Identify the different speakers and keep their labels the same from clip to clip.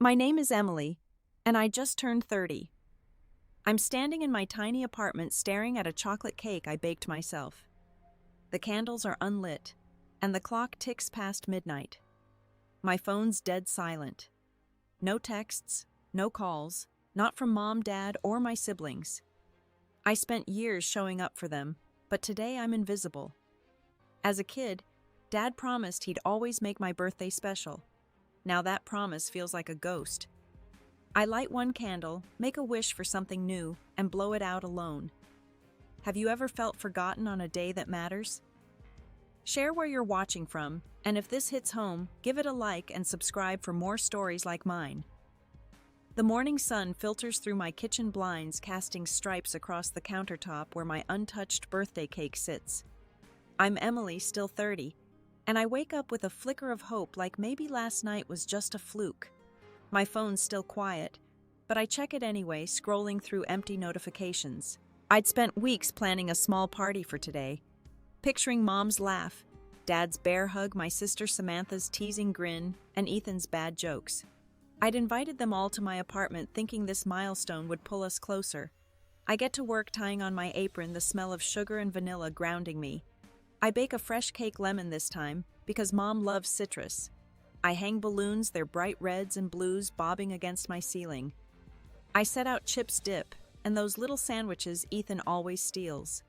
Speaker 1: My name is Emily, and I just turned 30. I'm standing in my tiny apartment staring at a chocolate cake I baked myself. The candles are unlit, and the clock ticks past midnight. My phone's dead silent. No texts, no calls, not from mom, dad, or my siblings. I spent years showing up for them, but today I'm invisible. As a kid, Dad promised he'd always make my birthday special. Now that promise feels like a ghost. I light one candle, make a wish for something new, and blow it out alone. Have you ever felt forgotten on a day that matters? Share where you're watching from, and if this hits home, give it a like and subscribe for more stories like mine. The morning sun filters through my kitchen blinds, casting stripes across the countertop where my untouched birthday cake sits. I'm Emily, still 30, and I wake up with a flicker of hope like maybe last night was just a fluke. My phone's still quiet, but I check it anyway, scrolling through empty notifications. I'd spent weeks planning a small party for today, picturing Mom's laugh, Dad's bear hug, my sister Samantha's teasing grin, and Ethan's bad jokes. I'd invited them all to my apartment thinking this milestone would pull us closer. I get to work tying on my apron, the smell of sugar and vanilla grounding me. I bake a fresh cake lemon this time because Mom loves citrus. I hang balloons, their bright reds and blues bobbing against my ceiling. I set out chips dip and those little sandwiches Ethan always steals.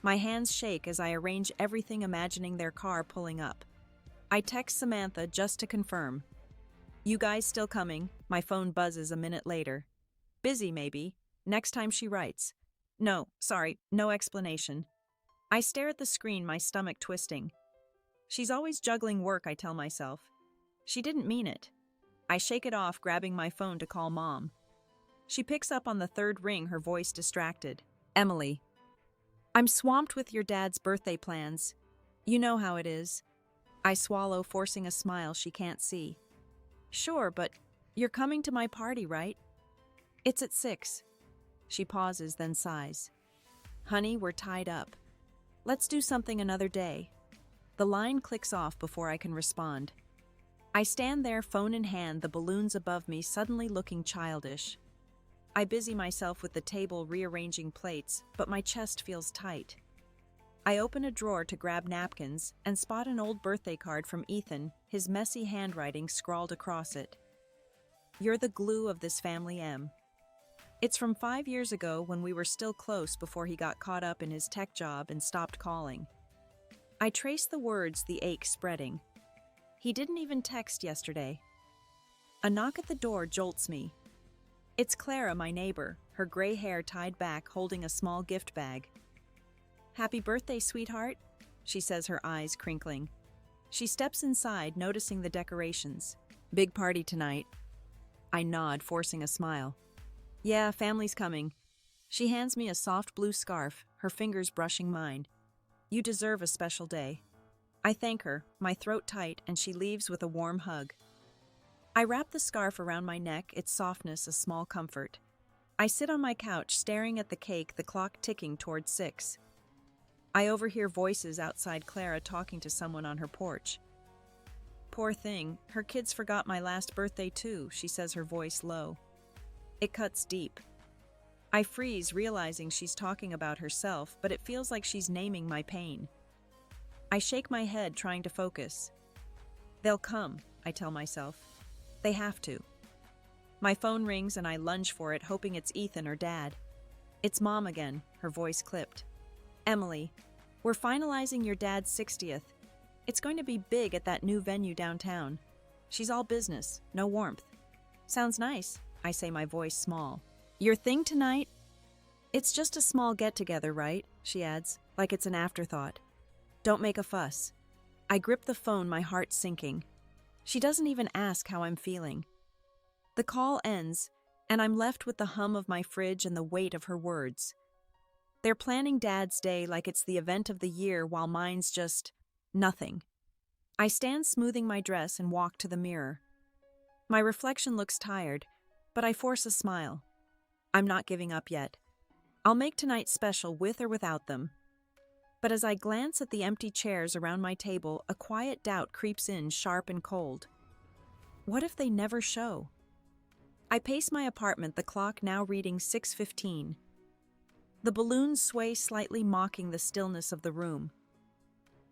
Speaker 1: My hands shake as I arrange everything, imagining their car pulling up. I text Samantha just to confirm. You guys still coming? My phone buzzes a minute later. Busy maybe. Next time, she writes. No explanation. I stare at the screen, my stomach twisting. She's always juggling work, I tell myself. She didn't mean it. I shake it off, grabbing my phone to call Mom. She picks up on the third ring, her voice distracted. Emily. I'm swamped with your dad's birthday plans. You know how it is. I swallow, forcing a smile she can't see. Sure, but you're coming to my party, right? It's at 6. She pauses, then sighs. Honey, we're tied up. Let's do something another day. The line clicks off before I can respond. I stand there, phone in hand, the balloons above me suddenly looking childish. I busy myself with the table, rearranging plates, but my chest feels tight. I open a drawer to grab napkins and spot an old birthday card from Ethan, his messy handwriting scrawled across it. You're the glue of this family, Em. It's from 5 years ago when we were still close before he got caught up in his tech job and stopped calling. I trace the words, the ache spreading. He didn't even text yesterday. A knock at the door jolts me. It's Clara, my neighbor, her gray hair tied back, holding a small gift bag. Happy birthday, sweetheart, she says, her eyes crinkling. She steps inside, noticing the decorations. Big party tonight. I nod, forcing a smile. Yeah, family's coming. She hands me a soft blue scarf, her fingers brushing mine. You deserve a special day. I thank her, my throat tight, and she leaves with a warm hug. I wrap the scarf around my neck, its softness a small comfort. I sit on my couch, staring at the cake, the clock ticking towards 6. I overhear voices outside, Clara talking to someone on her porch. Poor thing, her kids forgot my last birthday too, she says, her voice low. It cuts deep. I freeze, realizing she's talking about herself, but it feels like she's naming my pain. I shake my head, trying to focus. They'll come, I tell myself. They have to. My phone rings and I lunge for it, hoping it's Ethan or Dad. It's Mom again, her voice clipped. Emily, we're finalizing your dad's 60th. It's going to be big at that new venue downtown. She's all business, no warmth. Sounds nice, I say, my voice small. Your thing tonight? It's just a small get-together, right? She adds, like it's an afterthought. Don't make a fuss. I grip the phone, my heart sinking. She doesn't even ask how I'm feeling. The call ends, and I'm left with the hum of my fridge and the weight of her words. They're planning Dad's day like it's the event of the year, while mine's just nothing. I stand smoothing my dress and walk to the mirror. My reflection looks tired, but I force a smile. I'm not giving up yet. I'll make tonight special with or without them. But as I glance at the empty chairs around my table, a quiet doubt creeps in, sharp and cold. What if they never show? I pace my apartment, the clock now reading 6:15. The balloons sway slightly, mocking the stillness of the room.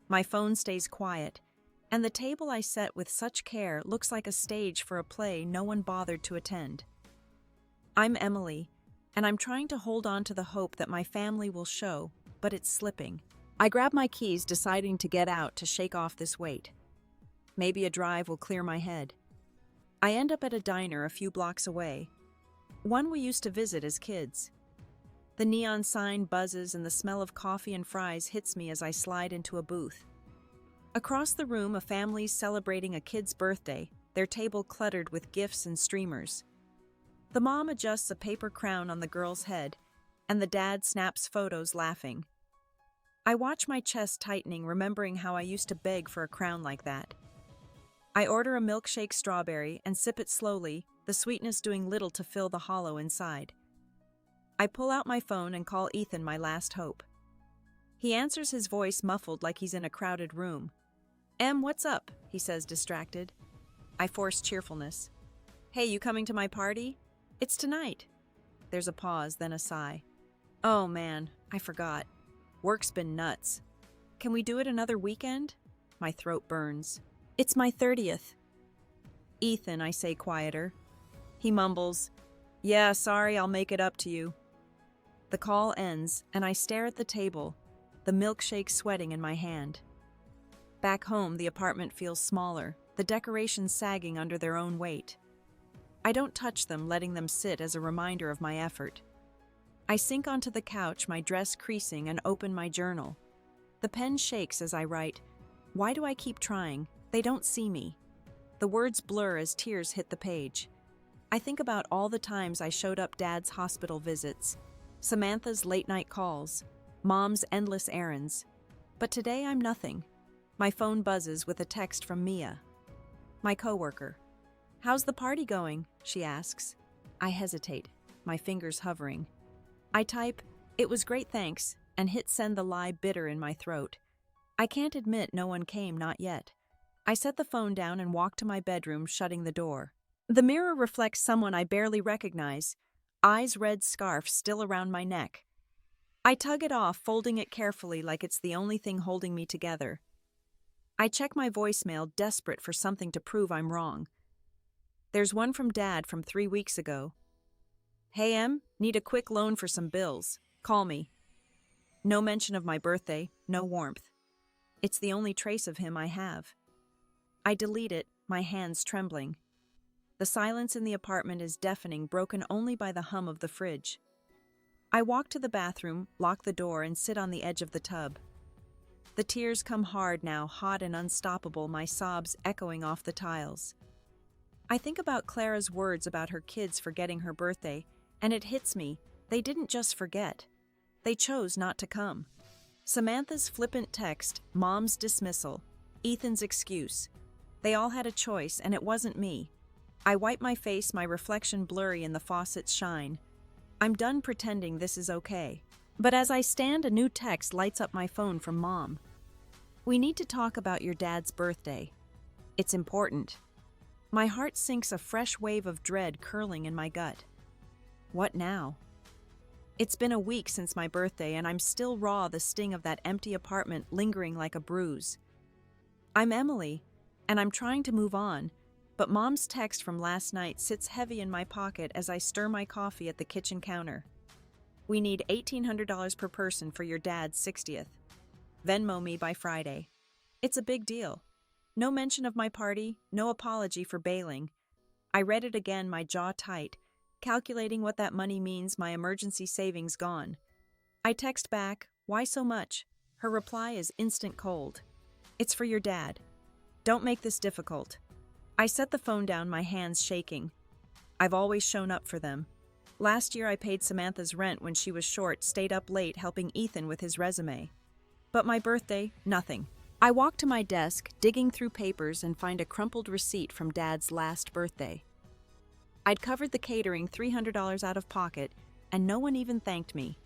Speaker 1: My phone stays quiet, and the table I set with such care looks like a stage for a play no one bothered to attend. I'm Emily, and I'm trying to hold on to the hope that my family will show, but it's slipping. I grab my keys, deciding to get out to shake off this weight. Maybe a drive will clear my head. I end up at a diner a few blocks away, one we used to visit as kids. The neon sign buzzes and the smell of coffee and fries hits me as I slide into a booth. Across the room, a family's celebrating a kid's birthday, their table cluttered with gifts and streamers. The mom adjusts a paper crown on the girl's head, and the dad snaps photos laughing. I watch my chest tightening, remembering how I used to beg for a crown like that. I order a milkshake strawberry and sip it slowly, the sweetness doing little to fill the hollow inside. I pull out my phone and call Ethan, my last hope. He answers, his voice muffled like he's in a crowded room. "Em, what's up?" he says, distracted. I force cheerfulness. "Hey, you coming to my party? It's tonight." There's a pause, then a sigh. "Oh man, I forgot. Work's been nuts. Can we do it another weekend?" My throat burns. "It's my 30th. "Ethan," I say, quieter. He mumbles, "Yeah, sorry, I'll make it up to you." The call ends, and I stare at the table, the milkshake sweating in my hand. Back home, the apartment feels smaller, the decorations sagging under their own weight. I don't touch them, letting them sit as a reminder of my effort. I sink onto the couch, my dress creasing, and open my journal. The pen shakes as I write, "Why do I keep trying? They don't see me." The words blur as tears hit the page. I think about all the times I showed up Dad's hospital visits, Samantha's late-night calls, Mom's endless errands. But today I'm nothing. My phone buzzes with a text from Mia, my coworker. "How's the party going?" she asks. I hesitate, my fingers hovering. I type, "It was great, thanks," and hit send, the lie bitter in my throat. I can't admit no one came, not yet. I set the phone down and walk to my bedroom, shutting the door. The mirror reflects someone I barely recognize, eyes red, scarf still around my neck. I tug it off, folding it carefully like it's the only thing holding me together. I check my voicemail, desperate for something to prove I'm wrong. There's one from Dad from 3 weeks ago. "Hey Em, need a quick loan for some bills. Call me." No mention of my birthday, no warmth. It's the only trace of him I have. I delete it, my hands trembling. The silence in the apartment is deafening, broken only by the hum of the fridge. I walk to the bathroom, lock the door, and sit on the edge of the tub. The tears come hard now, hot and unstoppable, my sobs echoing off the tiles. I think about Clara's words about her kids forgetting her birthday, and it hits me, they didn't just forget. They chose not to come. Samantha's flippant text, Mom's dismissal, Ethan's excuse. They all had a choice, and it wasn't me. I wipe my face, my reflection blurry in the faucet's shine. I'm done pretending this is okay. But as I stand, a new text lights up my phone from Mom. "We need to talk about your dad's birthday. It's important." My heart sinks, a fresh wave of dread curling in my gut. What now? It's been a week since my birthday, and I'm still raw, the sting of that empty apartment lingering like a bruise. I'm Emily, and I'm trying to move on, but Mom's text from last night sits heavy in my pocket as I stir my coffee at the kitchen counter. "We need $1,800 per person for your dad's 60th. Venmo me by Friday." It's a big deal. No mention of my party, no apology for bailing. I read it again, my jaw tight, calculating what that money means, my emergency savings gone. I text back, "Why so much?" Her reply is instant cold. "It's for your dad. Don't make this difficult." I set the phone down, my hands shaking. I've always shown up for them. Last year I paid Samantha's rent when she was short, stayed up late helping Ethan with his resume. But my birthday, nothing. I walk to my desk, digging through papers, and find a crumpled receipt from Dad's last birthday. I'd covered the catering, $300 out of pocket, and no one even thanked me.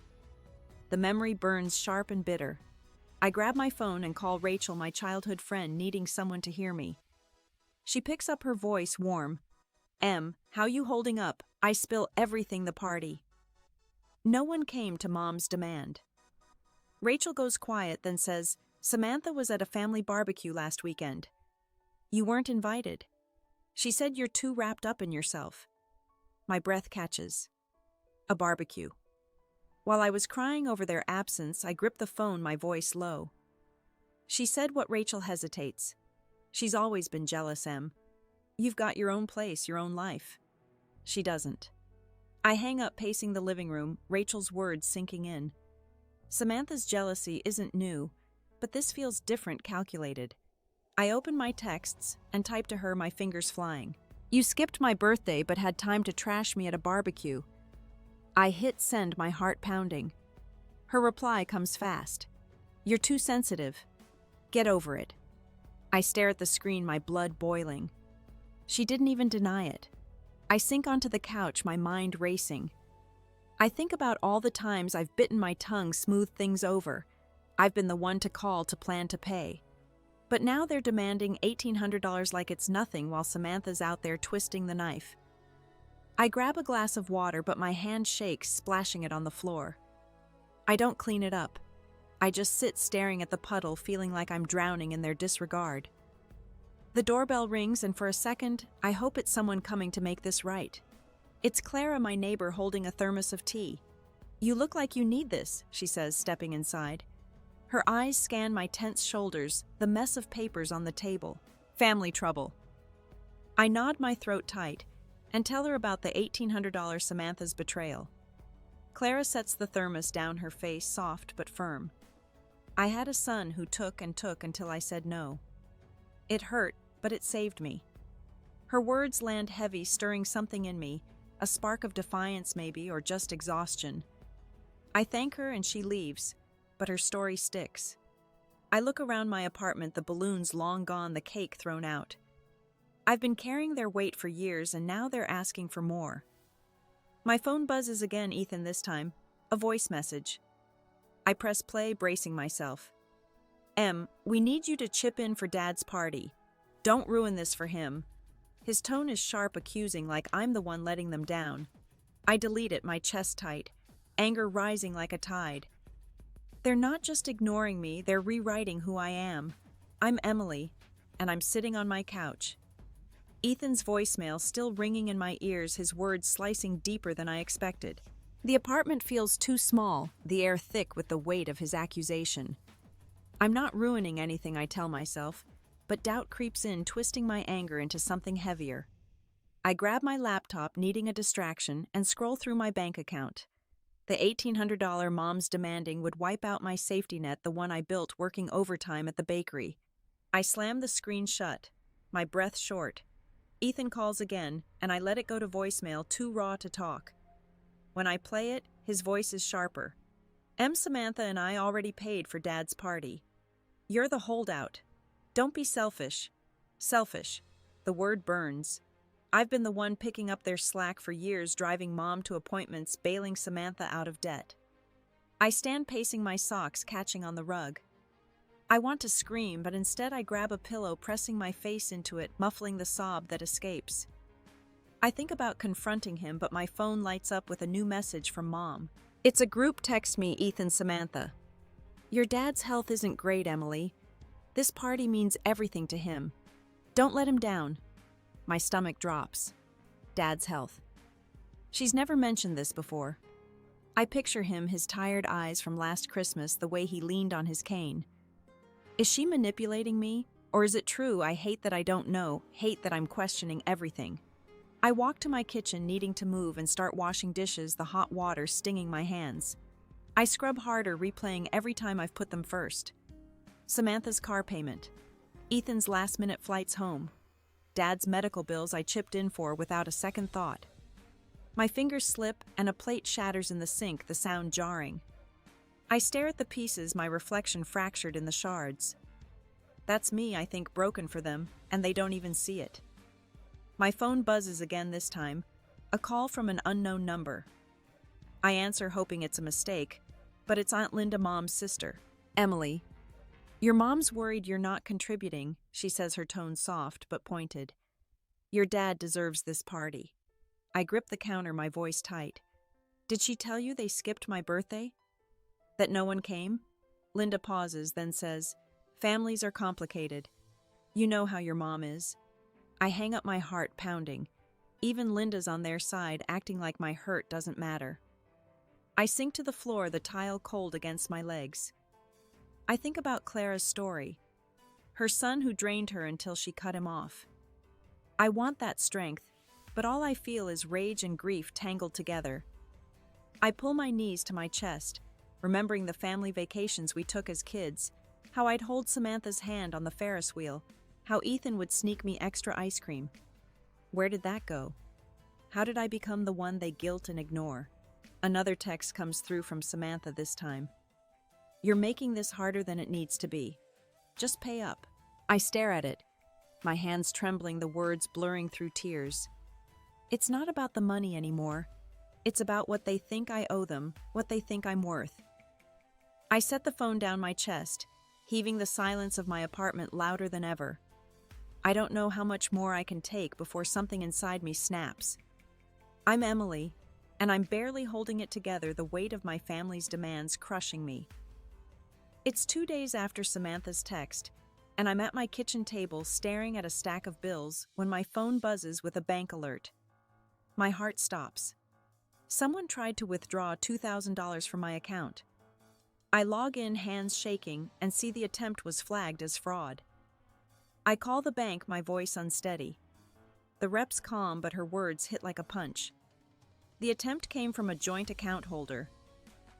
Speaker 1: The memory burns sharp and bitter. I grab my phone and call Rachel, my childhood friend, needing someone to hear me. She picks up, her voice warm. Em, how you holding up? I spill everything the party. No one came to Mom's demand. Rachel goes quiet, then says, Samantha was at a family barbecue last weekend. You weren't invited. She said you're too wrapped up in yourself. My breath catches. A barbecue. While I was crying over their absence, I gripped the phone, my voice low. She said what Rachel hesitates. She's always been jealous, Em. You've got your own place, your own life. She doesn't. I hang up, pacing the living room, Rachel's words sinking in. Samantha's jealousy isn't new, but this feels different, calculated. I open my texts and type to her, my fingers flying. You skipped my birthday but had time to trash me at a barbecue. I hit send, my heart pounding. Her reply comes fast. You're too sensitive. Get over it. I stare at the screen, my blood boiling. She didn't even deny it. I sink onto the couch, my mind racing. I think about all the times I've bitten my tongue, smoothed things over. I've been the one to call, to plan, to pay. But now they're demanding $1,800 like it's nothing while Samantha's out there twisting the knife. I grab a glass of water, but my hand shakes, splashing it on the floor. I don't clean it up. I just sit staring at the puddle, feeling like I'm drowning in their disregard. The doorbell rings, and for a second, I hope it's someone coming to make this right. It's Clara, my neighbor, holding a thermos of tea. You look like you need this, she says, stepping inside. Her eyes scan my tense shoulders, the mess of papers on the table. Family trouble. I nod, my throat tight, and tell her about the $1,800 Samantha's betrayal. Clara sets the thermos down, her face soft but firm. I had a son who took and took until I said no. It hurt, but it saved me. Her words land heavy, stirring something in me, a spark of defiance maybe, or just exhaustion. I thank her and she leaves, but her story sticks. I look around my apartment, the balloons long gone, the cake thrown out. I've been carrying their weight for years, and now they're asking for more. My phone buzzes again, Ethan this time, a voice message. I press play, bracing myself. Em, we need you to chip in for Dad's party. Don't ruin this for him. His tone is sharp, accusing, like I'm the one letting them down. I delete it, my chest tight, anger rising like a tide. They're not just ignoring me, they're rewriting who I am. I'm Emily, and I'm sitting on my couch. Ethan's voicemail still ringing in my ears, his words slicing deeper than I expected. The apartment feels too small, the air thick with the weight of his accusation. I'm not ruining anything, I tell myself, but doubt creeps in, twisting my anger into something heavier. I grab my laptop, needing a distraction, and scroll through my bank account. The $1,800 Mom's demanding would wipe out my safety net, the one I built working overtime at the bakery. I slam the screen shut, my breath short. Ethan calls again, and I let it go to voicemail, too raw to talk. When I play it, his voice is sharper. Samantha and I already paid for Dad's party. You're the holdout. Don't be selfish. Selfish. The word burns. I've been the one picking up their slack for years, driving Mom to appointments, bailing Samantha out of debt. I stand pacing my socks, catching on the rug. I want to scream, but instead I grab a pillow, pressing my face into it, muffling the sob that escapes. I think about confronting him, but my phone lights up with a new message from Mom. It's a group text, me, Ethan, Samantha. Your dad's health isn't great, Emily. This party means everything to him. Don't let him down. My stomach drops. Dad's health. She's never mentioned this before. I picture him, his tired eyes from last Christmas, the way he leaned on his cane. Is she manipulating me? Or is it true? I hate that I don't know, hate that I'm questioning everything. I walk to my kitchen, needing to move and start washing dishes, the hot water stinging my hands. I scrub harder, replaying every time I've put them first. Samantha's car payment. Ethan's last-minute flights home. Dad's medical bills I chipped in for without a second thought. My fingers slip and a plate shatters in the sink, the sound jarring. I stare at the pieces, my reflection fractured in the shards. That's me, I think, broken for them, and they don't even see it. My phone buzzes again this time, a call from an unknown number. I answer, hoping it's a mistake, but it's Aunt Linda, Mom's sister. Emily. Your mom's worried you're not contributing, she says, her tone soft but pointed. Your dad deserves this party. I grip the counter, my voice tight. Did she tell you they skipped my birthday? That no one came? Linda pauses, then says, families are complicated. You know how your mom is. I hang up, my heart pounding. Even Linda's on their side, acting like my hurt doesn't matter. I sink to the floor, the tile cold against my legs. I think about Clara's story. Her son who drained her until she cut him off. I want that strength, but all I feel is rage and grief tangled together. I pull my knees to my chest, remembering the family vacations we took as kids, how I'd hold Samantha's hand on the Ferris wheel, how Ethan would sneak me extra ice cream. Where did that go? How did I become the one they guilt and ignore? Another text comes through from Samantha this time. You're making this harder than it needs to be. Just pay up. I stare at it, my hands trembling, the words blurring through tears. It's not about the money anymore. It's about what they think I owe them, what they think I'm worth. I set the phone down my chest, heaving the silence of my apartment louder than ever. I don't know how much more I can take before something inside me snaps. I'm Emily, and I'm barely holding it together, the weight of my family's demands crushing me. It's 2 days after Samantha's text, and I'm at my kitchen table staring at a stack of bills when my phone buzzes with a bank alert. My heart stops. Someone tried to withdraw $2,000 from my account. I log in, hands shaking, and see the attempt was flagged as fraud. I call the bank, my voice unsteady. The rep's calm, but her words hit like a punch. The attempt came from a joint account holder,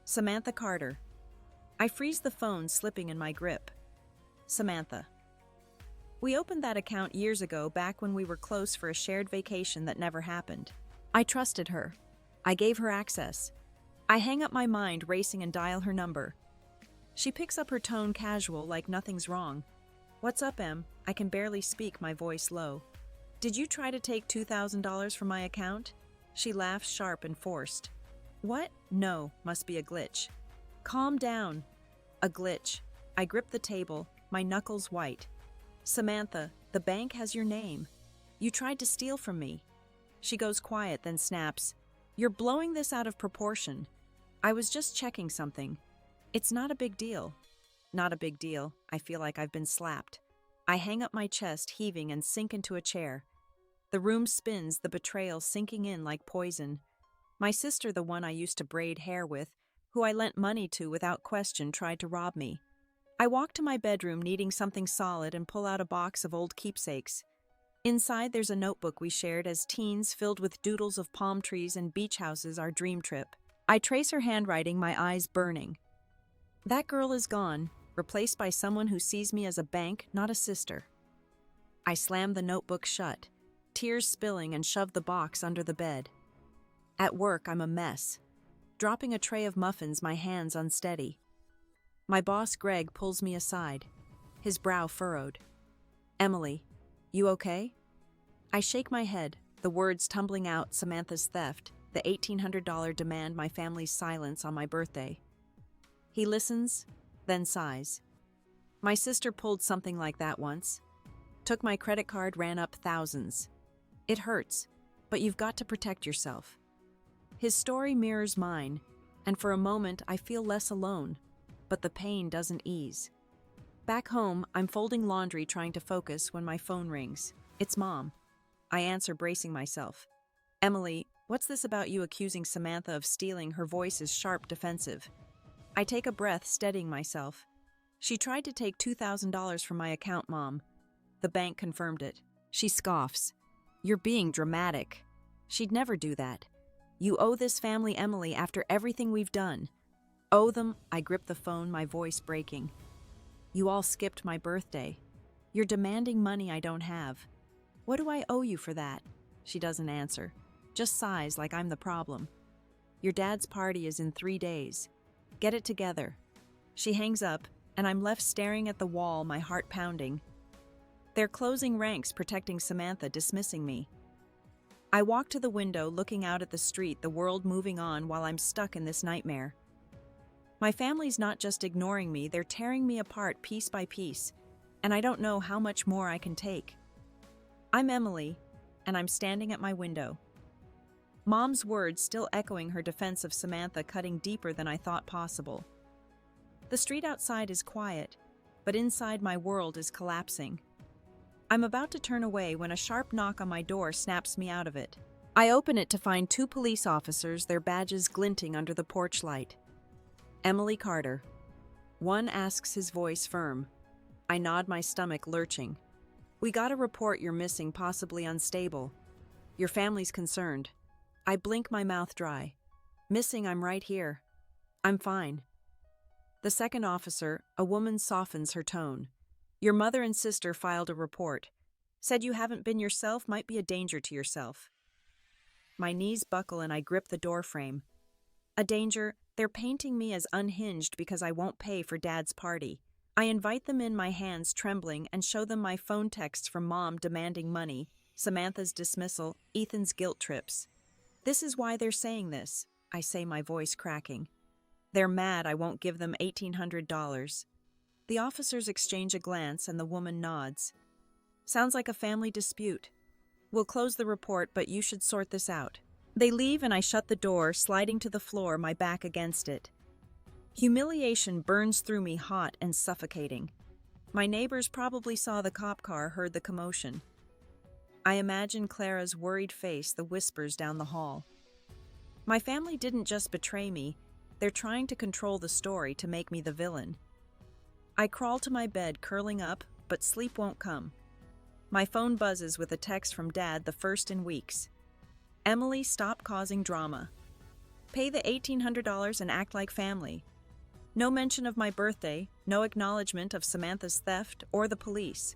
Speaker 1: Samantha Carter. I freeze the phone, slipping in my grip. Samantha. We opened that account years ago, back when we were close, for a shared vacation that never happened. I trusted her. I gave her access. I hang up, my mind racing, and dial her number. She picks up, her tone casual, like nothing's wrong. What's up, Em? I can barely speak, my voice low. Did you try to take $2,000 from my account? She laughs, sharp and forced. What? No, must be a glitch. Calm down. A glitch. I grip the table, my knuckles white. Samantha, the bank has your name. You tried to steal from me. She goes quiet, then snaps. You're blowing this out of proportion. I was just checking something. It's not a big deal. Not a big deal. I feel like I've been slapped. I hang up my chest, heaving, and sink into a chair. The room spins, the betrayal sinking in like poison. My sister, the one I used to braid hair with, who I lent money to without question, tried to rob me. I walk to my bedroom, needing something solid, and pull out a box of old keepsakes. Inside, there's a notebook we shared as teens, filled with doodles of palm trees and beach houses, our dream trip. I trace her handwriting, my eyes burning. That girl is gone, replaced by someone who sees me as a bank, not a sister. I slam the notebook shut, tears spilling, and shove the box under the bed. At work, I'm a mess. Dropping a tray of muffins, my hands unsteady. My boss, Greg, pulls me aside, his brow furrowed. Emily, you okay? I shake my head, the words tumbling out: Samantha's theft, the $1,800 demand, my family's silence on my birthday. He listens, then sighs. My sister pulled something like that once. Took my credit card, ran up thousands. It hurts, but you've got to protect yourself. His story mirrors mine, and for a moment I feel less alone, but the pain doesn't ease. Back home, I'm folding laundry, trying to focus, when my phone rings. It's Mom. I answer, bracing myself. Emily, what's this about you accusing Samantha of stealing? Her voice is sharp, defensive. I take a breath, steadying myself. She tried to take $2,000 from my account, Mom. The bank confirmed it. She scoffs. You're being dramatic. She'd never do that. You owe this family, Emily, after everything we've done. Owe them? I grip the phone, my voice breaking. You all skipped my birthday. You're demanding money I don't have. What do I owe you for that? She doesn't answer, just sighs like I'm the problem. Your dad's party is in 3 days. Get it together. She hangs up, and I'm left staring at the wall, my heart pounding. They're closing ranks, protecting Samantha, dismissing me. I walk to the window, looking out at the street, the world moving on while I'm stuck in this nightmare. My family's not just ignoring me, they're tearing me apart piece by piece, and I don't know how much more I can take. I'm Emily, and I'm standing at my window. Mom's words still echoing her defense of Samantha, cutting deeper than I thought possible. The street outside is quiet, but inside my world is collapsing. I'm about to turn away when a sharp knock on my door snaps me out of it. I open it to find two police officers, their badges glinting under the porch light. Emily Carter. One asks, his voice firm. I nod, my stomach lurching. We got a report you're missing, possibly unstable. Your family's concerned. I blink, my mouth dry. Missing, I'm right here. I'm fine. The second officer, a woman, softens her tone. Your mother and sister filed a report. Said you haven't been yourself, might be a danger to yourself. My knees buckle and I grip the doorframe. A danger? They're painting me as unhinged because I won't pay for Dad's party. I invite them in, my hands trembling, and show them my phone texts from Mom demanding money, Samantha's dismissal, Ethan's guilt trips. This is why they're saying this, I say, my voice cracking. They're mad I won't give them $1,800. The officers exchange a glance and the woman nods. Sounds like a family dispute. We'll close the report, but you should sort this out. They leave and I shut the door, sliding to the floor, my back against it. Humiliation burns through me, hot and suffocating. My neighbors probably saw the cop car, heard the commotion. I imagine Clara's worried face, the whispers down the hall. My family didn't just betray me, they're trying to control the story to make me the villain. I crawl to my bed, curling up, but sleep won't come. My phone buzzes with a text from Dad, the first in weeks. Emily, stop causing drama. Pay the $1,800 and act like family. No mention of my birthday, no acknowledgement of Samantha's theft or the police.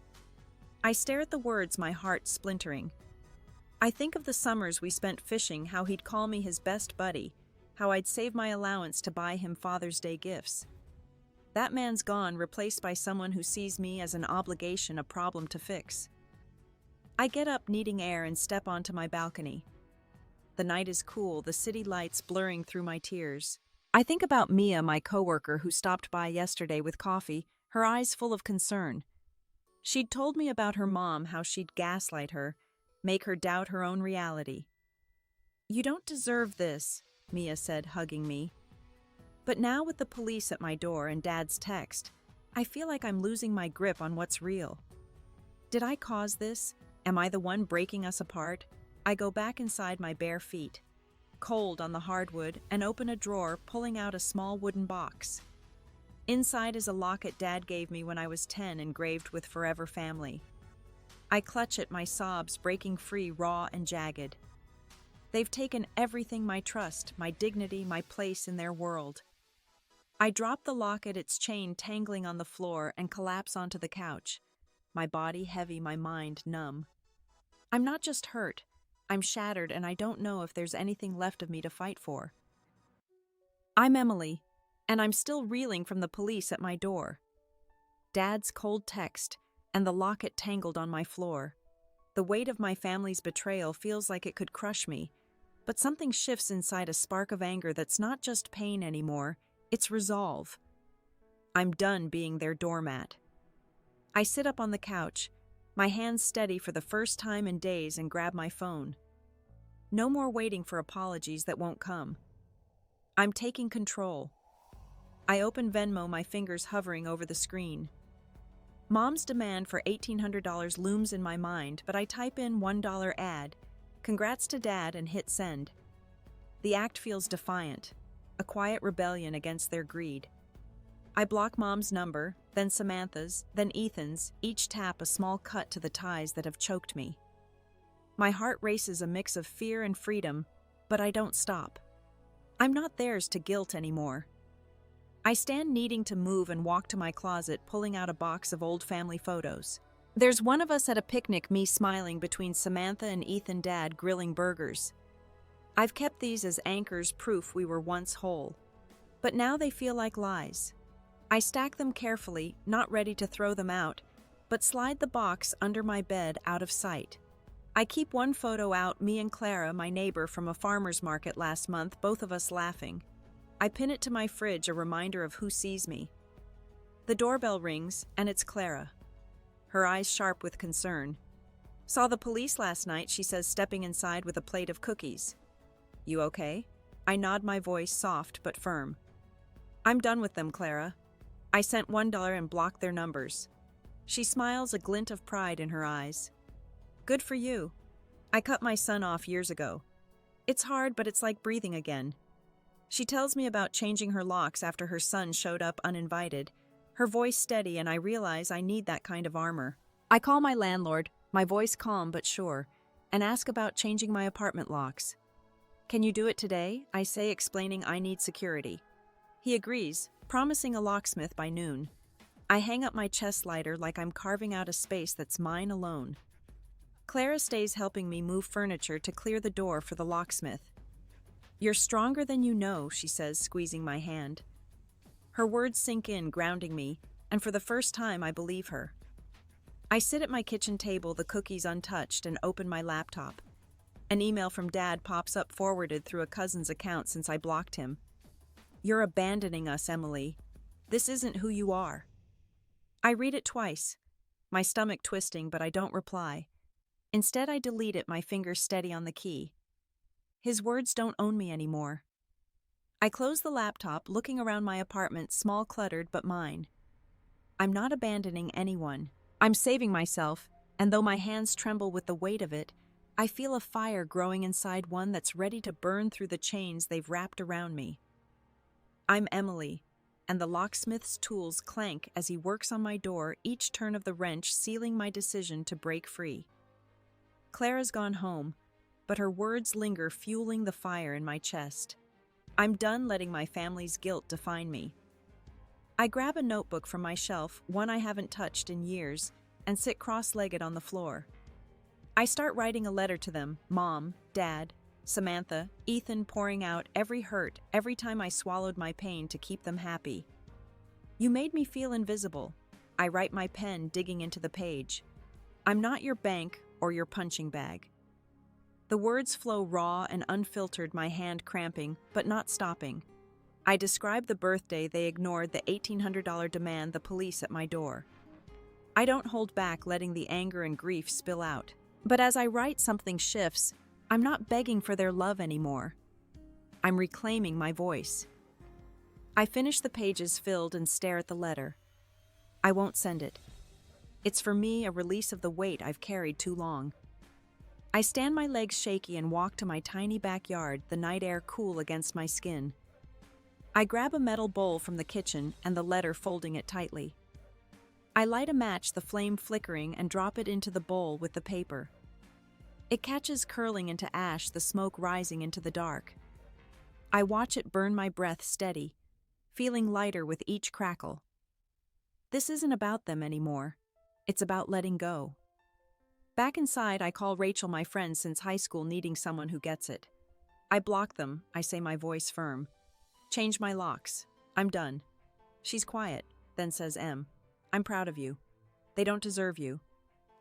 Speaker 1: I stare at the words, my heart splintering. I think of the summers we spent fishing, how he'd call me his best buddy, how I'd save my allowance to buy him Father's Day gifts. That man's gone, replaced by someone who sees me as an obligation, a problem to fix. I get up, needing air, and step onto my balcony. The night is cool, the city lights blurring through my tears. I think about Mia, my coworker who stopped by yesterday with coffee, her eyes full of concern. She'd told me about her mom, how she'd gaslight her, make her doubt her own reality. You don't deserve this, Mia said, hugging me. But now with the police at my door and Dad's text, I feel like I'm losing my grip on what's real. Did I cause this? Am I the one breaking us apart? I go back inside, my bare feet, cold on the hardwood, and open a drawer, pulling out a small wooden box. Inside is a locket Dad gave me when I was 10, engraved with Forever Family. I clutch it, my sobs breaking free, raw and jagged. They've taken everything, my trust, my dignity, my place in their world. I drop the locket, its chain tangling on the floor, and collapse onto the couch, my body heavy, my mind numb. I'm not just hurt, I'm shattered, and I don't know if there's anything left of me to fight for. I'm Emily, and I'm still reeling from the police at my door. Dad's cold text, and the locket tangled on my floor. The weight of my family's betrayal feels like it could crush me, but something shifts inside, a spark of anger that's not just pain anymore, it's resolve. I'm done being their doormat. I sit up on the couch, my hands steady for the first time in days, and grab my phone. No more waiting for apologies that won't come. I'm taking control. I open Venmo, my fingers hovering over the screen. Mom's demand for $1,800 looms in my mind, but I type in $1 ad, congrats to Dad, and hit send. The act feels defiant, a quiet rebellion against their greed. I block Mom's number, then Samantha's, then Ethan's, each tap a small cut to the ties that have choked me. My heart races, a mix of fear and freedom, but I don't stop. I'm not theirs to guilt anymore. I stand needing to move and walk to my closet, pulling out a box of old family photos. There's one of us at a picnic, me smiling between Samantha and Ethan, Dad grilling burgers. I've kept these as anchors, proof we were once whole. But now they feel like lies. I stack them carefully, not ready to throw them out, but slide the box under my bed, out of sight. I keep one photo out, me and Clara, my neighbor from a farmer's market last month, both of us laughing. I pin it to my fridge, a reminder of who sees me. The doorbell rings, and it's Clara. Her eyes sharp with concern. Saw the police last night, she says, stepping inside with a plate of cookies. You okay? I nod, my voice soft but firm. I'm done with them, Clara. I sent $1 and blocked their numbers. She smiles, a glint of pride in her eyes. Good for you. I cut my son off years ago. It's hard, but it's like breathing again. She tells me about changing her locks after her son showed up uninvited, her voice steady, and I realize I need that kind of armor. I call my landlord, my voice calm but sure, and ask about changing my apartment locks. Can you do it today? I say, explaining I need security. He agrees, promising a locksmith by noon. I hang up my chest lighter like I'm carving out a space that's mine alone. Clara stays helping me move furniture to clear the door for the locksmith. You're stronger than you know, she says, squeezing my hand. Her words sink in, grounding me, and for the first time I believe her. I sit at my kitchen table, the cookies untouched, and open my laptop. An email from Dad pops up, forwarded through a cousin's account since I blocked him. You're abandoning us, Emily. This isn't who you are. I read it twice, my stomach twisting, but I don't reply. Instead, I delete it, my fingers steady on the key. His words don't own me anymore. I close the laptop, looking around my apartment, small, cluttered, but mine. I'm not abandoning anyone. I'm saving myself, and though my hands tremble with the weight of it, I feel a fire growing inside, one that's ready to burn through the chains they've wrapped around me. I'm Emily, and the locksmith's tools clank as he works on my door, each turn of the wrench sealing my decision to break free. Clara's gone home, but her words linger, fueling the fire in my chest. I'm done letting my family's guilt define me. I grab a notebook from my shelf, one I haven't touched in years, and sit cross-legged on the floor. I start writing a letter to them, Mom, Dad, Samantha, Ethan, pouring out every hurt, every time I swallowed my pain to keep them happy. You made me feel invisible. I write, my pen digging into the page. I'm not your bank or your punching bag. The words flow raw and unfiltered, my hand cramping, but not stopping. I describe the birthday they ignored, the $1,800 demand, the police at my door. I don't hold back, letting the anger and grief spill out. But as I write, something shifts. I'm not begging for their love anymore. I'm reclaiming my voice. I finish the pages filled and stare at the letter. I won't send it. It's for me, a release of the weight I've carried too long. I stand, my legs shaky, and walk to my tiny backyard, the night air cool against my skin. I grab a metal bowl from the kitchen and the letter, folding it tightly. I light a match, the flame flickering, and drop it into the bowl with the paper. It catches, curling into ash, the smoke rising into the dark. I watch it burn, my breath steady, feeling lighter with each crackle. This isn't about them anymore. It's about letting go. Back inside, I call Rachel, my friend since high school, needing someone who gets it. I block them, I say, my voice firm. Change my locks. I'm done. She's quiet, then says, I'm proud of you. They don't deserve you.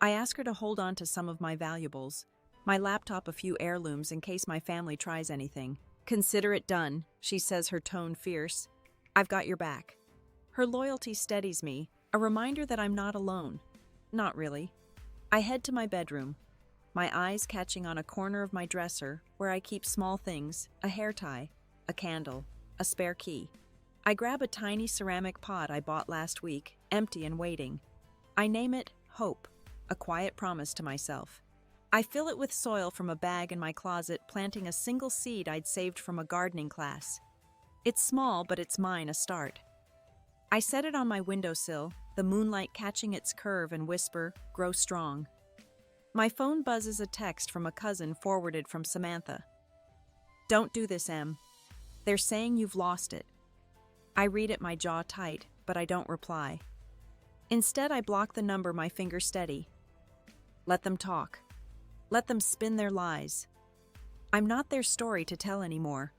Speaker 1: I ask her to hold on to some of my valuables, my laptop, a few heirlooms in case my family tries anything. Consider it done, she says, her tone fierce. I've got your back. Her loyalty steadies me, a reminder that I'm not alone. Not really. I head to my bedroom, my eyes catching on a corner of my dresser where I keep small things, a hair tie, a candle, a spare key. I grab a tiny ceramic pot I bought last week, empty and waiting. I name it Hope, a quiet promise to myself. I fill it with soil from a bag in my closet, planting a single seed I'd saved from a gardening class. It's small, but it's mine, a start. I set it on my windowsill, the moonlight catching its curve, and whisper, grow strong. My phone buzzes, a text from a cousin forwarded from Samantha. Don't do this, Em. They're saying you've lost it. I read it, my jaw tight, but I don't reply. Instead, I block the number, my finger steady. Let them talk. Let them spin their lies. I'm not their story to tell anymore.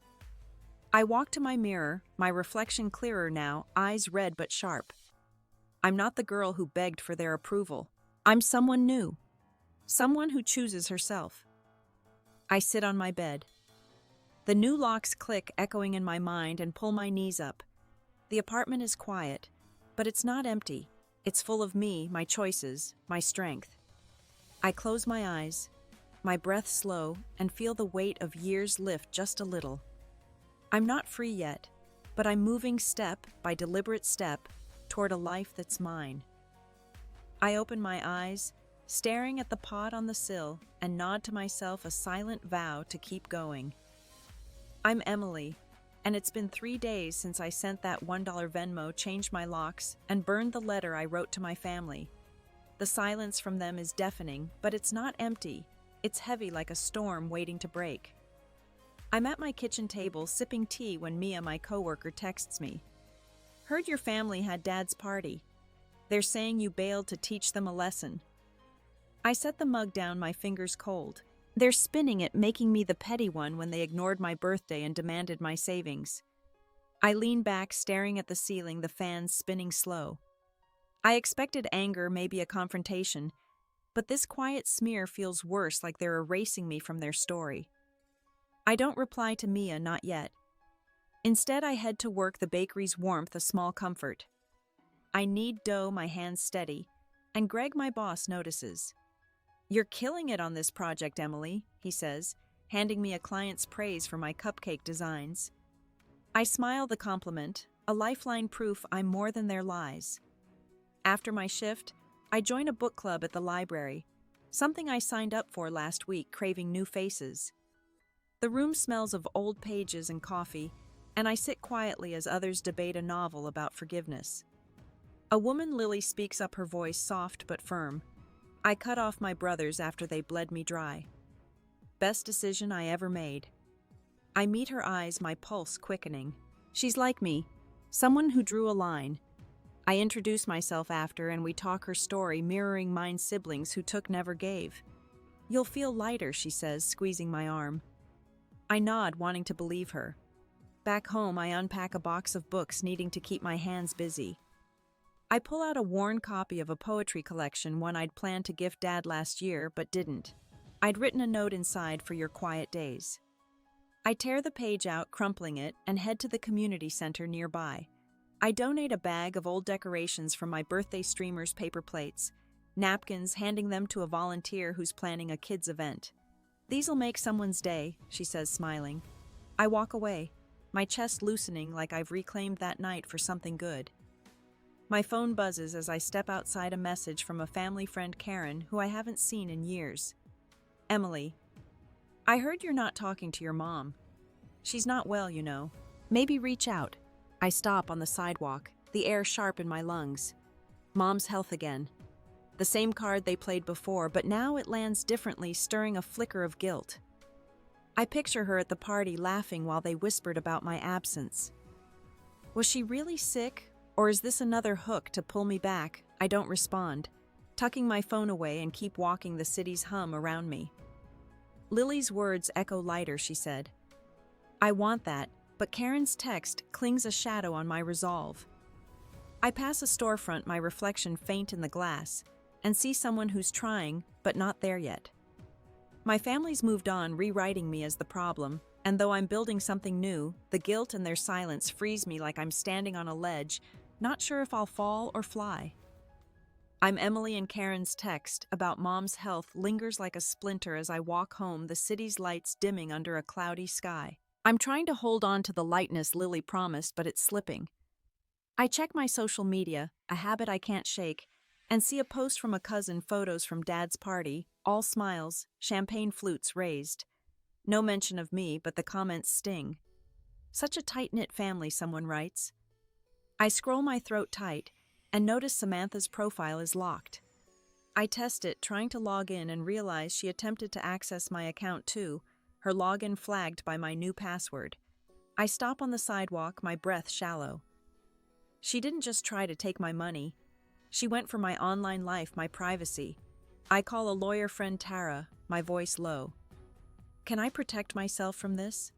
Speaker 1: I walk to my mirror, my reflection clearer now, eyes red but sharp. I'm not the girl who begged for their approval. I'm someone new. Someone who chooses herself. I sit on my bed. The new locks click, echoing in my mind, and pull my knees up. The apartment is quiet, but it's not empty. It's full of me, my choices, my strength. I close my eyes, my breath slow, and feel the weight of years lift just a little. I'm not free yet, but I'm moving step by deliberate step toward a life that's mine. I open my eyes, staring at the pot on the sill, and nod to myself a silent vow to keep going. I'm Emily, and it's been 3 days since I sent that $1 Venmo, changed my locks, and burned the letter I wrote to my family. The silence from them is deafening, but it's not empty. It's heavy like a storm waiting to break. I'm at my kitchen table sipping tea when Mia, my coworker, texts me. Heard your family had Dad's party. They're saying you bailed to teach them a lesson. I set the mug down, my fingers cold. They're spinning it, making me the petty one when they ignored my birthday and demanded my savings. I lean back, staring at the ceiling, the fans spinning slow. I expected anger, maybe a confrontation, but this quiet smear feels worse, like they're erasing me from their story. I don't reply to Mia, not yet. Instead, I head to work, the bakery's warmth a small comfort. I knead dough, my hands steady, and Greg, my boss, notices. You're killing it on this project, Emily, he says, handing me a client's praise for my cupcake designs. I smile the compliment, a lifeline proof I'm more than their lies. After my shift, I join a book club at the library, something I signed up for last week, craving new faces. The room smells of old pages and coffee, and I sit quietly as others debate a novel about forgiveness. A woman, Lily, speaks up, her voice soft but firm. I cut off my brothers after they bled me dry. Best decision I ever made. I meet her eyes, my pulse quickening. She's like me, someone who drew a line. I introduce myself after, and we talk her story, mirroring mine, siblings who took, never gave. You'll feel lighter, she says, squeezing my arm. I nod, wanting to believe her. Back home, I unpack a box of books, needing to keep my hands busy. I pull out a worn copy of a poetry collection, one I'd planned to gift Dad last year, but didn't. I'd written a note inside, for your quiet days. I tear the page out, crumpling it, and head to the community center nearby. I donate a bag of old decorations from my birthday, streamers, paper plates, napkins, handing them to a volunteer who's planning a kids' event. These'll make someone's day, she says, smiling. I walk away, my chest loosening like I've reclaimed that night for something good. My phone buzzes as I step outside, a message from a family friend, Karen, who I haven't seen in years. Emily, I heard you're not talking to your mom. She's not well, you know. Maybe reach out. I stop on the sidewalk, the air sharp in my lungs. Mom's health again. The same card they played before, but now it lands differently, stirring a flicker of guilt. I picture her at the party, laughing while they whispered about my absence. Was she really sick, or is this another hook to pull me back? I don't respond, tucking my phone away and keep walking, the city's hum around me. Lily's words echo lighter, she said. I want that, but Karen's text clings a shadow on my resolve. I pass a storefront, my reflection faint in the glass, and see someone who's trying, but not there yet. My family's moved on, rewriting me as the problem, and though I'm building something new, the guilt and their silence freeze me like I'm standing on a ledge, not sure if I'll fall or fly. I'm Emily, and Karen's text about Mom's health lingers like a splinter as I walk home, the city's lights dimming under a cloudy sky. I'm trying to hold on to the lightness Lily promised, but it's slipping. I check my social media, a habit I can't shake, and see a post from a cousin, photos from Dad's party, all smiles, champagne flutes raised. No mention of me, but the comments sting. Such a tight-knit family, someone writes. I scroll, my throat tight, and notice Samantha's profile is locked. I test it, trying to log in, and realize she attempted to access my account too, her login flagged by my new password. I stop on the sidewalk, my breath shallow. She didn't just try to take my money. She went for my online life, my privacy. I call a lawyer friend, Tara, my voice low. Can I protect myself from this?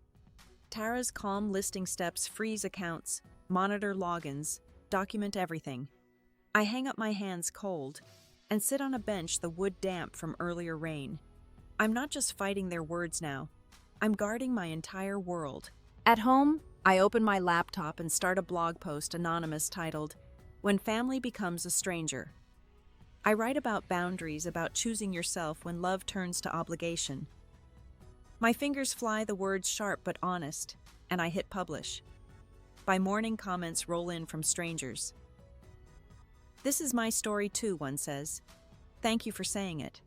Speaker 1: Tara's calm, listing steps, freeze accounts, monitor logins, document everything. I hang up, my hands cold, and sit on a bench, the wood damp from earlier rain. I'm not just fighting their words now. I'm guarding my entire world. At home, I open my laptop and start a blog post, anonymous, titled, When Family Becomes a Stranger. I write about boundaries, about choosing yourself when love turns to obligation. My fingers fly the words sharp but honest, and I hit publish. By morning, comments roll in from strangers. "This is my story too," one says. "Thank you for saying it."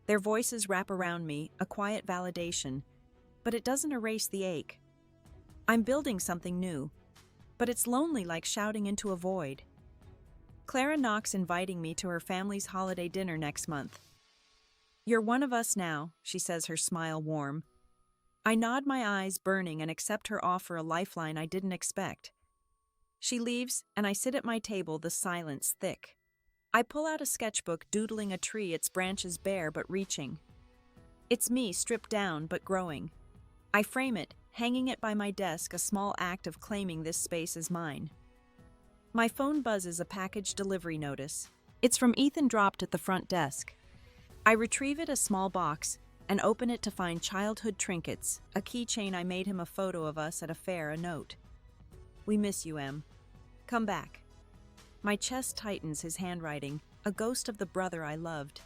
Speaker 1: Their voices wrap around me, a quiet validation, but it doesn't erase the ache. I'm building something new, but it's lonely, like shouting into a void. Clara knocks, inviting me to her family's holiday dinner next month. "You're one of us now," she says, her smile warm. I nod, my eyes burning, and accept her offer, a lifeline I didn't expect. She leaves, and I sit at my table, the silence thick. I pull out a sketchbook, doodling a tree, its branches bare but reaching. It's me, stripped down but growing. I frame it, hanging it by my desk, a small act of claiming this space as mine. My phone buzzes, a package delivery notice. It's from Ethan, dropped at the front desk. I retrieve it, a small box, and open it to find childhood trinkets, a keychain I made him, a photo of us at a fair, a note. "We miss you, Em. Come back." My chest tightens, his handwriting, a ghost of the brother I loved.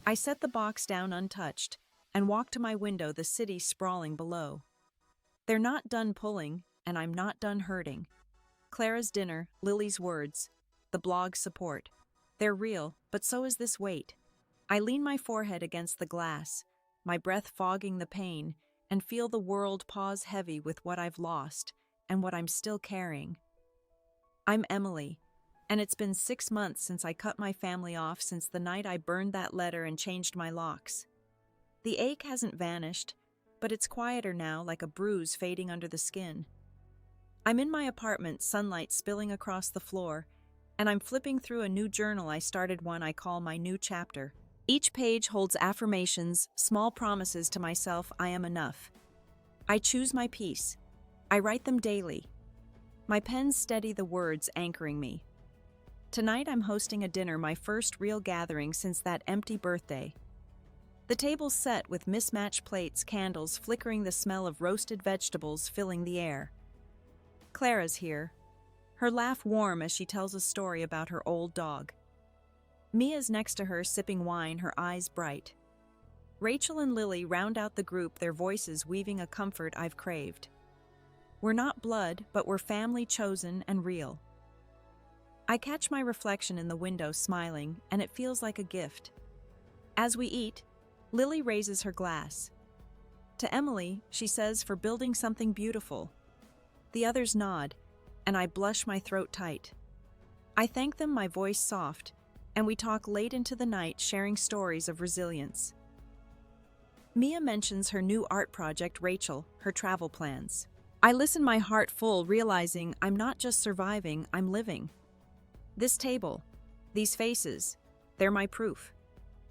Speaker 1: I set the box down untouched and walk to my window, the city sprawling below. They're not done pulling, and I'm not done hurting. Clara's dinner, Lily's words, the blog's support. They're real, but so is this weight. I lean my forehead against the glass, my breath fogging the pain, and feel the world pause heavy with what I've lost and what I'm still carrying. I'm Emily, and it's been 6 months since I cut my family off, since the night I burned that letter and changed my locks. The ache hasn't vanished, but it's quieter now, like a bruise fading under the skin. I'm in my apartment, sunlight spilling across the floor, and I'm flipping through a new journal I started, one I call my new chapter. Each page holds affirmations, small promises to myself I am enough. I choose my peace. I write them daily. My pen steady the words, anchoring me. Tonight I'm hosting a dinner, my first real gathering since that empty birthday. The table's set with mismatched plates, candles flickering, the smell of roasted vegetables filling the air. Clara's here, her laugh warm as she tells a story about her old dog. Mia's next to her, sipping wine, her eyes bright. Rachel and Lily round out the group, their voices weaving a comfort I've craved. We're not blood, but we're family, chosen and real. I catch my reflection in the window, smiling, and it feels like a gift. As we eat, Lily raises her glass. To Emily, she says, for building something beautiful. The others nod, and I blush, my throat tight. I thank them, my voice soft, and we talk late into the night, sharing stories of resilience. Mia mentions her new art project, Rachel, her travel plans. I listen, my heart full, realizing I'm not just surviving, I'm living. This table, these faces, they're my proof.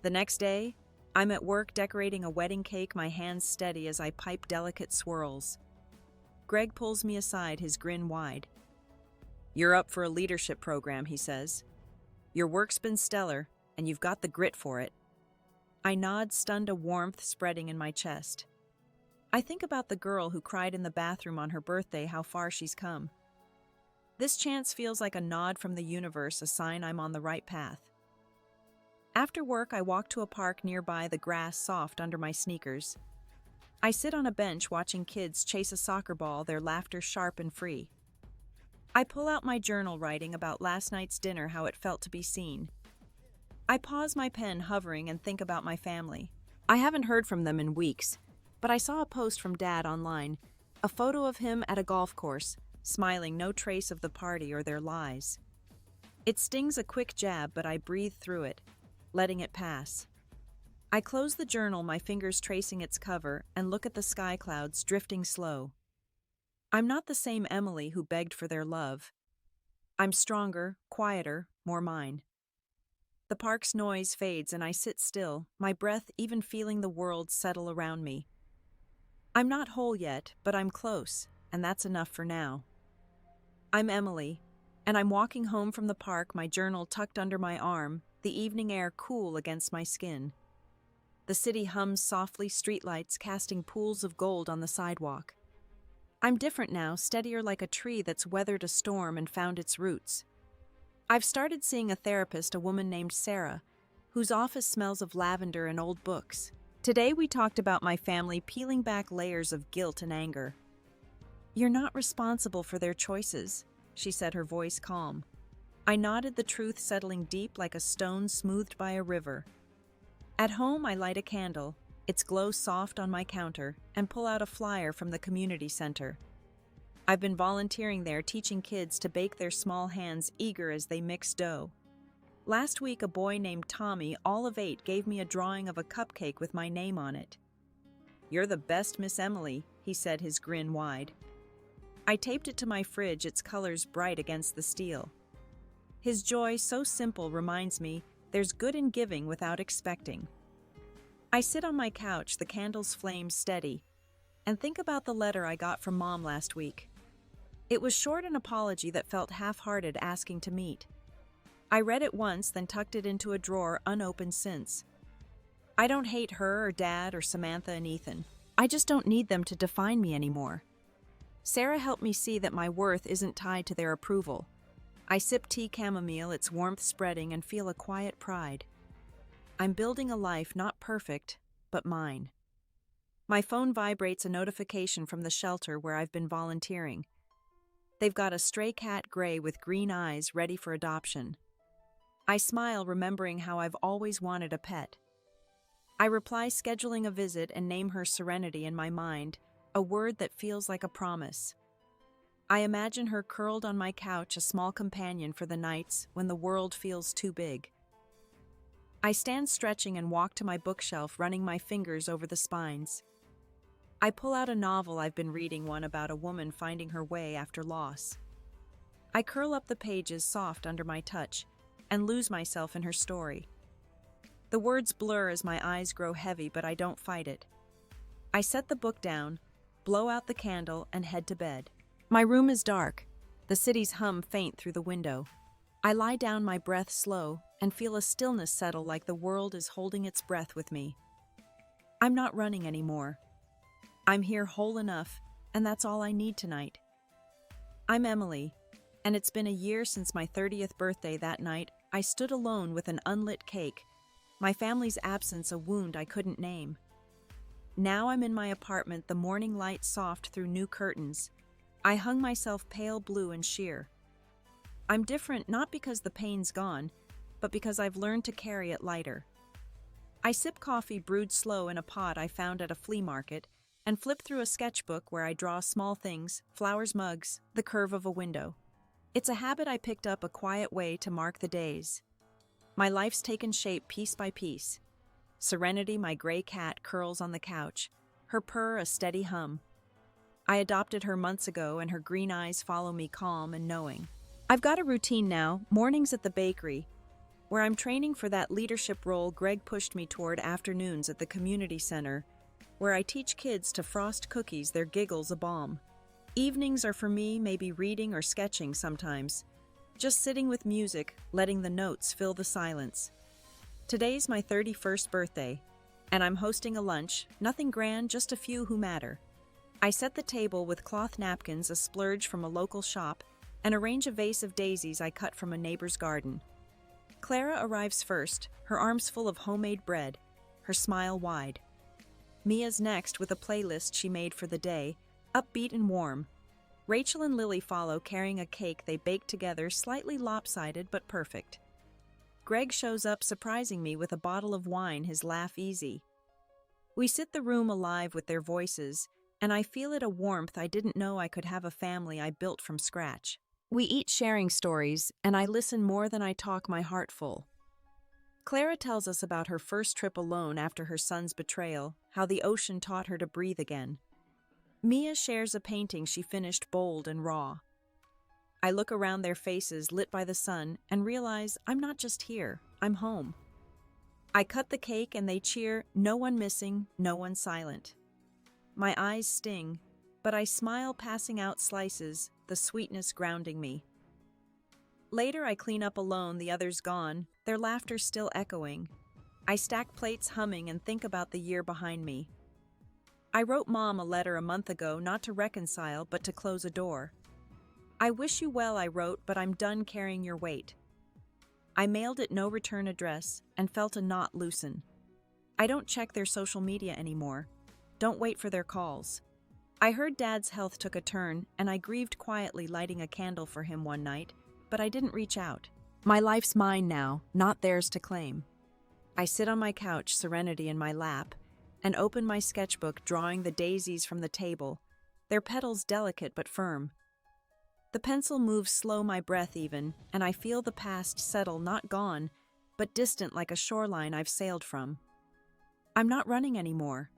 Speaker 1: The next day, I'm at work decorating a wedding cake, my hands steady as I pipe delicate swirls. Greg pulls me aside, his grin wide. "You're up for a leadership program," he says. "Your work's been stellar, and you've got the grit for it." I nod, stunned, a warmth spreading in my chest. I think about the girl who cried in the bathroom on her birthday, how far she's come. This chance feels like a nod from the universe, a sign I'm on the right path. After work, I walk to a park nearby, the grass soft under my sneakers. I sit on a bench watching kids chase a soccer ball, their laughter sharp and free. I pull out my journal, writing about last night's dinner, how it felt to be seen. I pause, my pen hovering, and think about my family. I haven't heard from them in weeks, but I saw a post from Dad online, a photo of him at a golf course, smiling, no trace of the party or their lies. It stings, a quick jab, but I breathe through it, letting it pass. I close the journal, my fingers tracing its cover, and look at the sky clouds drifting slow. I'm not the same Emily who begged for their love. I'm stronger, quieter, more mine. The park's noise fades and I sit still, my breath even feeling the world settle around me. I'm not whole yet, but I'm close, and that's enough for now. I'm Emily, and I'm walking home from the park, my journal tucked under my arm, the evening air cool against my skin. The city hums softly, streetlights casting pools of gold on the sidewalk. I'm different now, steadier, like a tree that's weathered a storm and found its roots. I've started seeing a therapist, a woman named Sarah, whose office smells of lavender and old books. Today we talked about my family peeling back layers of guilt and anger. "You're not responsible for their choices," she said, her voice calm. I nodded, the truth settling deep like a stone smoothed by a river. At home, I light a candle, its glow soft on my counter, and pull out a flyer from the community center. I've been volunteering there, teaching kids to bake their small hands, eager as they mix dough. Last week, a boy named Tommy, all of 8, gave me a drawing of a cupcake with my name on it. "You're the best, Miss Emily," he said, his grin wide. I taped it to my fridge, its colors bright against the steel. His joy, so simple, reminds me there's good in giving without expecting. I sit on my couch, the candle's flame steady, and think about the letter I got from Mom last week. It was short, an apology that felt half-hearted, asking to meet. I read it once, then tucked it into a drawer, unopened since. I don't hate her or Dad or Samantha and Ethan. I just don't need them to define me anymore. Sarah helped me see that my worth isn't tied to their approval. I sip tea chamomile, its warmth spreading, and feel a quiet pride. I'm building a life not perfect, but mine. My phone vibrates, a notification from the shelter where I've been volunteering. They've got a stray cat, gray with green eyes, ready for adoption. I smile, remembering how I've always wanted a pet. I reply, scheduling a visit, and name her Serenity in my mind, a word that feels like a promise. I imagine her curled on my couch, a small companion for the nights when the world feels too big. I stand stretching and walk to my bookshelf, running my fingers over the spines. I pull out a novel I've been reading, one about a woman finding her way after loss. I curl up the pages, soft under my touch, and lose myself in her story. The words blur as my eyes grow heavy, but I don't fight it. I set the book down, blow out the candle, and head to bed. My room is dark, the city's hum faint through the window. I lie down, my breath slow, and feel a stillness settle, like the world is holding its breath with me. I'm not running anymore. I'm here whole enough, and that's all I need tonight. I'm Emily, and it's been a year since my 30th birthday. That night, I stood alone with an unlit cake, my family's absence a wound I couldn't name. Now I'm in my apartment, the morning light soft through new curtains. I hung myself pale blue and sheer. I'm different, not because the pain's gone, but because I've learned to carry it lighter. I sip coffee brewed slow in a pot I found at a flea market, and flip through a sketchbook where I draw small things, flowers, mugs, the curve of a window. It's a habit I picked up, a quiet way to mark the days. My life's taken shape piece by piece. Serenity, my gray cat, curls on the couch, her purr a steady hum. I adopted her months ago, and her green eyes follow me, calm and knowing. I've got a routine now, mornings at the bakery, where I'm training for that leadership role Greg pushed me toward, afternoons at the community center, where I teach kids to frost cookies, their giggles a balm. Evenings are for me, maybe reading or sketching sometimes, just sitting with music, letting the notes fill the silence. Today's my 31st birthday, and I'm hosting a lunch, nothing grand, just a few who matter. I set the table with cloth napkins, a splurge from a local shop, and arrange a vase of daisies I cut from a neighbor's garden. Clara arrives first, her arms full of homemade bread, her smile wide. Mia's next with a playlist she made for the day, upbeat and warm. Rachel and Lily follow, carrying a cake they baked together, slightly lopsided but perfect. Greg shows up, surprising me with a bottle of wine, his laugh easy. We sit the room alive with their voices, and I feel it, a warmth I didn't know I could have, a family I built from scratch. We eat, sharing stories, and I listen more than I talk, my heart full. Clara tells us about her first trip alone after her son's betrayal, how the ocean taught her to breathe again. Mia shares a painting she finished, bold and raw. I look around their faces, lit by the sun, and realize I'm not just here, I'm home. I cut the cake and they cheer, no one missing, no one silent. My eyes sting, but I smile, passing out slices, the sweetness grounding me. Later I clean up alone, the others gone, their laughter still echoing. I stack plates, humming, and think about the year behind me. I wrote Mom a letter a month ago, not to reconcile, but to close a door. I wish you well, I wrote, but I'm done carrying your weight. I mailed it no return address and felt a knot loosen. I don't check their social media anymore. Don't wait for their calls. I heard Dad's health took a turn, and I grieved quietly lighting a candle for him one night, but I didn't reach out. My life's mine now, not theirs to claim. I sit on my couch, serenity in my lap, and open my sketchbook, drawing the daisies from the table, their petals delicate but firm. The pencil moves slow, my breath even, and I feel the past settle, not gone, but distant like a shoreline I've sailed from. I'm not running anymore.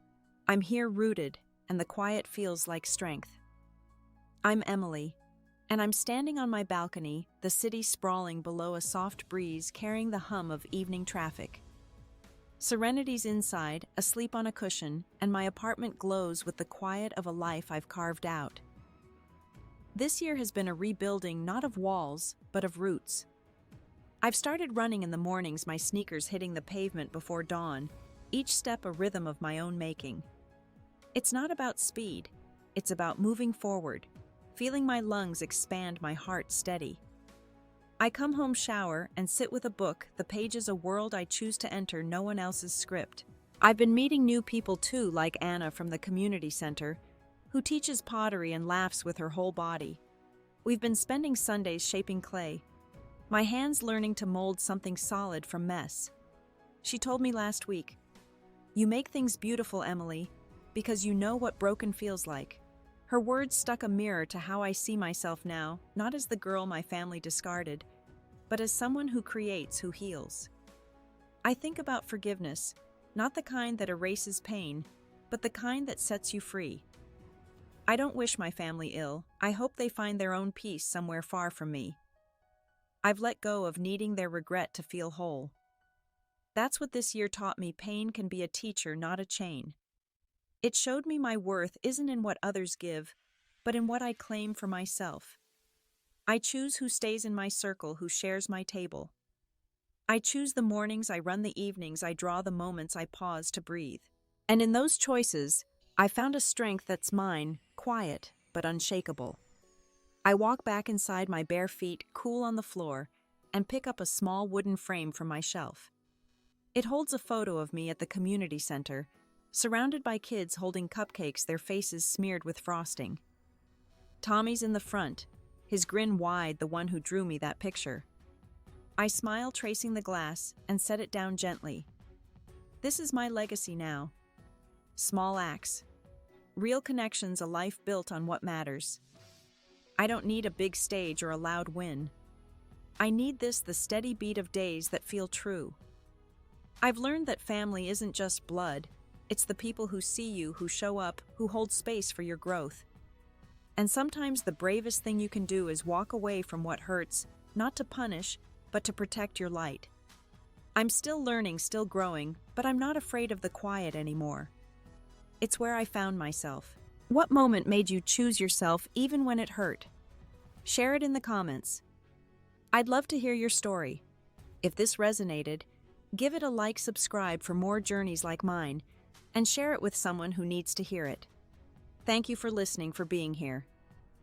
Speaker 1: I'm here rooted, and the quiet feels like strength. I'm Emily, and I'm standing on my balcony, the city sprawling below a soft breeze carrying the hum of evening traffic. Serenity's inside, asleep on a cushion, and my apartment glows with the quiet of a life I've carved out. This year has been a rebuilding not of walls, but of roots. I've started running in the mornings, my sneakers hitting the pavement before dawn, each step a rhythm of my own making. It's not about speed, it's about moving forward, feeling my lungs expand, my heart steady. I come home, shower, and sit with a book, the pages a world I choose to enter, no one else's script. I've been meeting new people too, like Anna from the community center, who teaches pottery and laughs with her whole body. We've been spending Sundays shaping clay, my hands learning to mold something solid from mess. She told me last week, "You make things beautiful, Emily, because you know what broken feels like." Her words stuck a mirror to how I see myself now, not as the girl my family discarded, but as someone who creates, who heals. I think about forgiveness, not the kind that erases pain, but the kind that sets you free. I don't wish my family ill. I hope they find their own peace somewhere far from me. I've let go of needing their regret to feel whole. That's what this year taught me. Pain can be a teacher, not a chain. It showed me my worth isn't in what others give, but in what I claim for myself. I choose who stays in my circle, who shares my table. I choose the mornings, I run the evenings, I draw the moments, I pause to breathe. And in those choices, I found a strength that's mine, quiet but unshakable. I walk back inside, my bare feet cool on the floor, and pick up a small wooden frame from my shelf. It holds a photo of me at the community center, surrounded by kids holding cupcakes, their faces smeared with frosting. Tommy's in the front, his grin wide, the one who drew me that picture. I smile, tracing the glass, and set it down gently. This is my legacy now. Small acts, real connections, a life built on what matters. I don't need a big stage or a loud win. I need this, the steady beat of days that feel true. I've learned that family isn't just blood. It's the people who see you, who show up, who hold space for your growth. And sometimes the bravest thing you can do is walk away from what hurts, not to punish, but to protect your light. I'm still learning, still growing, but I'm not afraid of the quiet anymore. It's where I found myself. What moment made you choose yourself even when it hurt? Share it in the comments. I'd love to hear your story. If this resonated, give it a like, subscribe for more journeys like mine, and share it with someone who needs to hear it. Thank you for listening, for being here.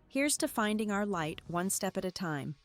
Speaker 1: Here's to finding our light one step at a time.